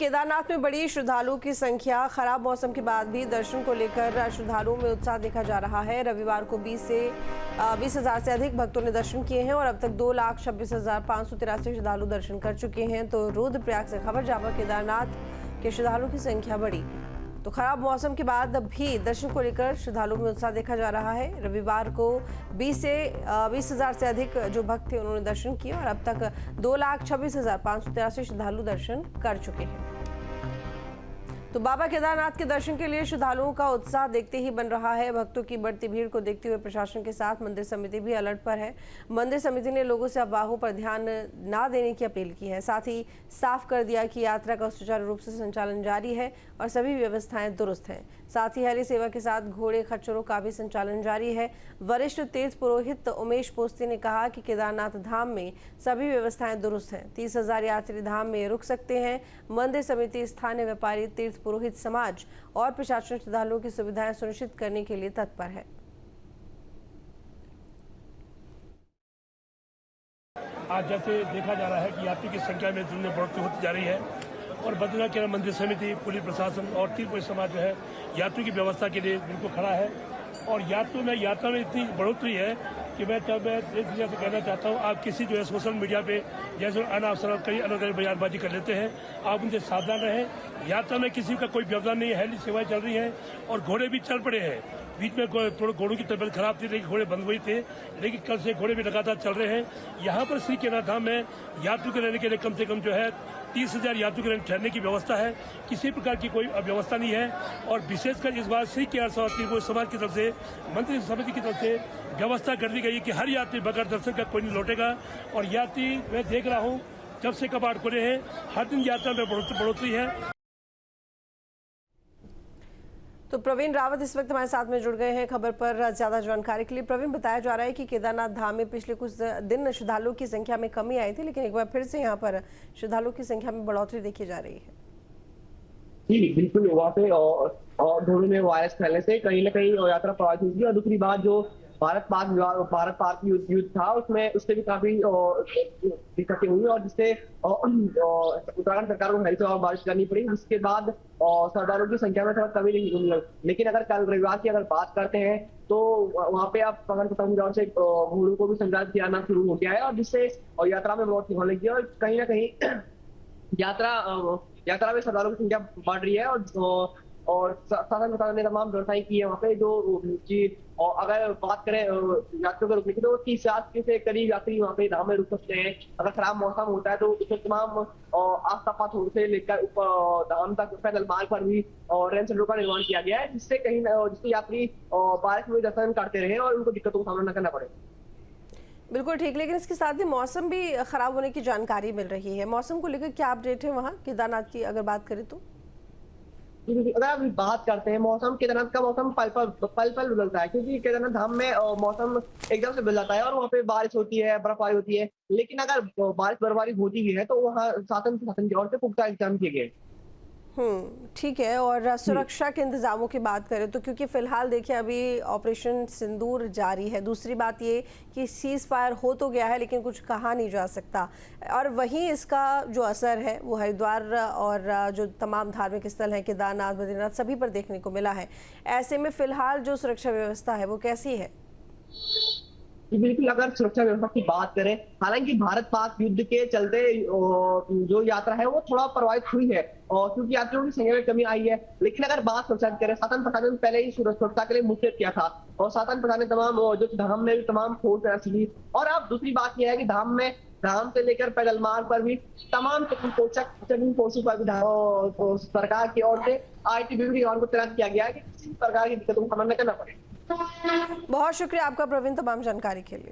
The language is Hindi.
केदारनाथ में बड़ी श्रद्धालुओं की संख्या। खराब मौसम के बाद भी दर्शन को लेकर श्रद्धालुओं में उत्साह देखा जा रहा है। रविवार को 20,000 से अधिक भक्तों ने दर्शन किए हैं और अब तक 2,26,583 श्रद्धालु दर्शन कर चुके हैं। तो रुद्रप्रयाग से खबर जावा केदारनाथ के श्रद्धालुओं की संख्या बढ़ी। तो खराब मौसम के बाद भी दर्शन को लेकर श्रद्धालुओं में उत्साह देखा जा रहा है। रविवार को 20,000 से अधिक जो भक्त थे उन्होंने दर्शन किए और अब तक 2,26,583 श्रद्धालु दर्शन कर चुके हैं। तो बाबा केदारनाथ के दर्शन के लिए श्रद्धालुओं का उत्साह देखते ही बन रहा है। भक्तों की बढ़ती भीड़ को देखते हुए प्रशासन के साथ मंदिर समिति भी अलर्ट पर है। मंदिर समिति ने लोगों से अफवाहों पर ध्यान न देने की अपील की है। साथ ही साफ कर दिया कि यात्रा का सुचारू रूप से संचालन जारी है और सभी व्यवस्थाएं दुरुस्त हैं। साथ ही हरी सेवा के साथ घोड़े खच्चरों का भी संचालन जारी है। वरिष्ठ तीर्थ पुरोहित उमेश पोस्ती ने कहा कि केदारनाथ धाम में सभी व्यवस्थाएं दुरुस्त हैं। 30,000 यात्री धाम में रुक सकते हैं। मंदिर समिति, स्थानीय व्यापारी, तीर्थ पुरोहित समाज और प्रशासन श्रद्धालुओं की सुविधाएं सुनिश्चित करने के लिए तत्पर है। आज जैसे देखा जा रहा है कि यात्री की संख्या में दिन में बढ़ोतरी होती जा रही है और बद्रीनाथ केदारनाथ मंदिर समिति, पुलिस प्रशासन और तीर्थ पुरोहित समाज जो है यात्रियों की व्यवस्था के लिए बिल्कुल खड़ा है। और यात्रा में इतनी बढ़ोतरी है कि मैं देश दुनिया से कहना चाहता हूँ, आप किसी जो है सोशल मीडिया पे जैसे अनावसर कई अलग अलग बयानबाजी कर लेते हैं, आप उनसे सावधान रहें। यात्रा में किसी का कोई व्यवधान नहीं है, हेली सेवाएं चल रही हैं और घोड़े भी चल पड़े हैं। बीच में थोड़े घोड़ों की तबीयत खराब थी, लेकिन घोड़े बंद हुए थे, लेकिन कल से घोड़े भी लगातार चल रहे हैं। यहाँ पर श्री केदारनाथ धाम में यात्रियों के रहने के लिए कम से कम जो है 30,000 यात्रियों के ठहरने की व्यवस्था है। किसी प्रकार की कोई व्यवस्था नहीं है और विशेषकर इस बार श्री केदारनाथ समाज की तरफ से, मंदिर समिति की तरफ से व्यवस्था कर दी गई है कि हर यात्री बगैर दर्शन का कोई नहीं लौटेगा। और यात्री मैं देख रहा हूँ जब से कपाट खुले हैं हर दिन यात्रा में बढ़ोतरी है। तो प्रवीण रावत इस वक्त हमारे साथ में जुड़ गए हैं खबर पर ज्यादा जानकारी के लिए। प्रवीण, बताया जा रहा है कि केदारनाथ धाम में पिछले कुछ दिन श्रद्धालुओं की संख्या में कमी आई थी, लेकिन एक बार फिर से यहाँ पर श्रद्धालुओं की संख्या में बढ़ोतरी देखी जा रही है। जी बिल्कुल, वहाँ पे और धोनी में वायरस फैलने से कहीं ना कहीं यात्रा प्रभावित हुई। और दूसरी बात, जो भारत पाक युद्ध था उसमें उससे भी काफी दिक्कतें हुई और जिससे उत्तराखंड सरकार को हेल्थ और बारिश करनी पड़ी, जिसके बाद श्रद्धालुओं की संख्या में थोड़ा कमी नहीं। लेकिन अगर कल रविवार की अगर बात करते हैं तो वहाँ पे अब पवन से घोड़ों को भी संचालित किया जाना शुरू हो गया है और जिससे यात्रा में बढ़ोतरी होने लगी है और कहीं ना कहीं यात्रा में श्रद्धालुओं की संख्या बढ़ रही है। और शासन प्रशासन ने तमाम व्यवस्थाएं की है वहाँ पे, जो और अगर बात करें यात्रियों के रुकने की तो 30,000 से करीब यात्री वहाँ पे धाम में रुक सकते हैं। अगर खराब मौसम होता है तो उसमें तमाम आस्था से लेकर धाम तक पैदल मार्ग पर भी रेल सेंटरों का निर्माण किया गया है, जिससे यात्री बारिश में दर्शन करते रहे और उनको दिक्कतों का सामना न करना पड़े। बिल्कुल ठीक, लेकिन इसके साथ ही मौसम भी खराब होने की जानकारी मिल रही है। मौसम को लेकर क्या अपडेट है वहाँ केदारनाथ की अगर बात करें तो? अगर अभी बात करते हैं मौसम, केदारनाथ का मौसम पल पल बदलता है, क्योंकि केदारनाथ धाम में मौसम एकदम से बदल जाता है और वहाँ पे बारिश होती है, बर्फबारी होती है। लेकिन अगर बारिश बर्फबारी होती भी है तो वहाँ शासन की ओर से पुख्ता इंतजाम किए गए। ठीक है। और सुरक्षा के इंतजामों की बात करें तो क्योंकि फिलहाल देखिए अभी ऑपरेशन सिंदूर जारी है। दूसरी बात ये कि सीज फायर हो तो गया है लेकिन कुछ कहा नहीं जा सकता और वहीं इसका जो असर है वो हरिद्वार और जो तमाम धार्मिक स्थल हैं केदारनाथ, बद्रीनाथ, सभी पर देखने को मिला है। ऐसे में फिलहाल जो सुरक्षा व्यवस्था है वो कैसी है? बिल्कुल, अगर सुरक्षा व्यवस्था की बात करें, हालांकि भारत पाक युद्ध के चलते जो यात्रा है वो थोड़ा प्रभावित हुई है और क्योंकि यात्रियों की संख्या में कमी आई है। लेकिन अगर बात सुरक्षा की करें, शासन प्रशासन पहले ही सुरक्षा के लिए मुस्तैद किया था और शासन प्रशासन ने तमाम जो धाम में तमाम फोर्स रखी। और अब दूसरी बात यह है कि धाम से लेकर पैदल मार्ग पर भी तमाम चेकिंग फोर्सों पर भी सरकार की ओर से ITBP को तैनात किया गया है कि किसी प्रकार की दिक्कतों का सामना करना पड़े। बहुत शुक्रिया आपका प्रवीण तमाम जानकारी के लिए।